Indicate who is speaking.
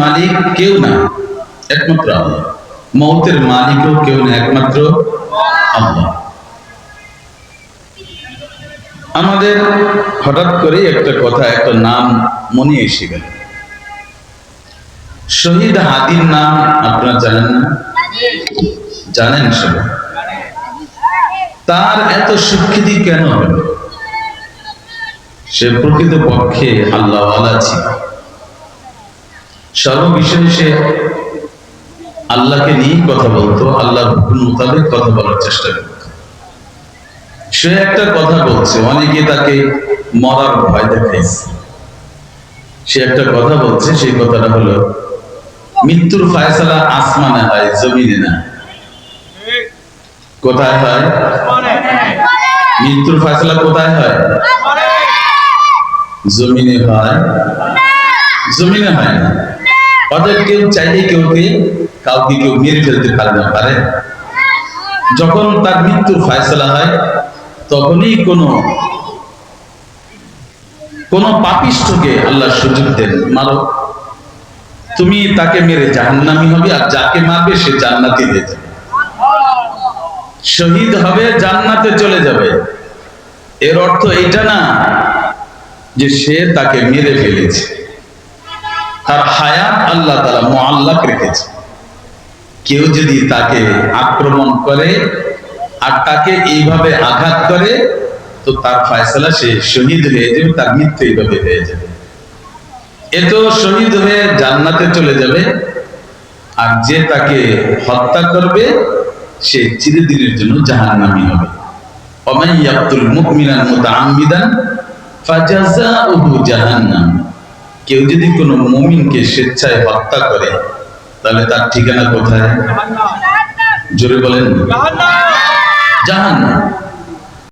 Speaker 1: মালিক কেউ না, একমাত্র আল্লাহ। মৌতের মালিকও কেউ না, একমাত্র আল্লাহ। আমাদের হঠাৎ করে একটা কথা, একটা নাম মনে এসে গেল। শহীদ হাদির নাম আপনারা জানেন না? জানেন সবাই। তার এত স্বীকৃতি কেন হল? সে প্রকৃত পক্ষে আল্লাহওয়ালা ছিল। সর্ববিষয়ে সে আল্লাহকে নিয়ে কথা বলতো, আল্লাহর হুকুম মোতাবেক কথা বলার চেষ্টা করত। সে একটা কথা বলছে, অনেকে তাকে মরার ভয় দেখাইছে। সে একটা কথা বলছে, সেই কথাটা হলো মৃত্যুর ফায়সালা আসমানে হয়, জমিনে না। কোথায় হয়? মৃত্যুর ফায়সালা কোথায় হয়? জমিনে হয়। জমিনে হয় না। অতএব কেউ চাইলে কাউকে কেউ মেরে ফেলতে পারে না, পারে? যখন তার মৃত্যুর ফায়সালা হয়, তখনই কোন পাপিষ্ঠকে আল্লাহ সুযোগ দেন, মারো। তুমি তাকে মেরে জাহান্নামী হবে, আর যাকে মারবে সে জান্নাতি হয়ে যাবে, শহীদ হবে, জান্নাতে চলে যাবে। এর অর্থ এটা না যে সে তাকে মেরে ফেলেছে। তার হায়াত আল্লাহ তাআলা মুআল্লাক রেখেছে। কেউ যদি তাকে আক্রমণ করে আর তাকে এইভাবে আঘাত করে, তো তার ফায়সালা সে শহীদ হয়ে যাবে, তার মৃত্যু এইভাবে হয়ে যাবে। এ তো শহীদ হয়ে জান্নাতে চলে যাবে, আর যে তাকে হত্যা করবে সে চিরদিনের জন্য জাহান্নামী হবে। ওমান ইয়াকতুল মুমিনান মুতাআম্মিদান ফাজাযাউহু জাহান্নাম। কেউ যদি কোনো মুমিনকে স্বেচ্ছায় হত্যা করে, তাহলে তার ঠিকানা কোথায়? জোরে বলেন, জাহান্নাম।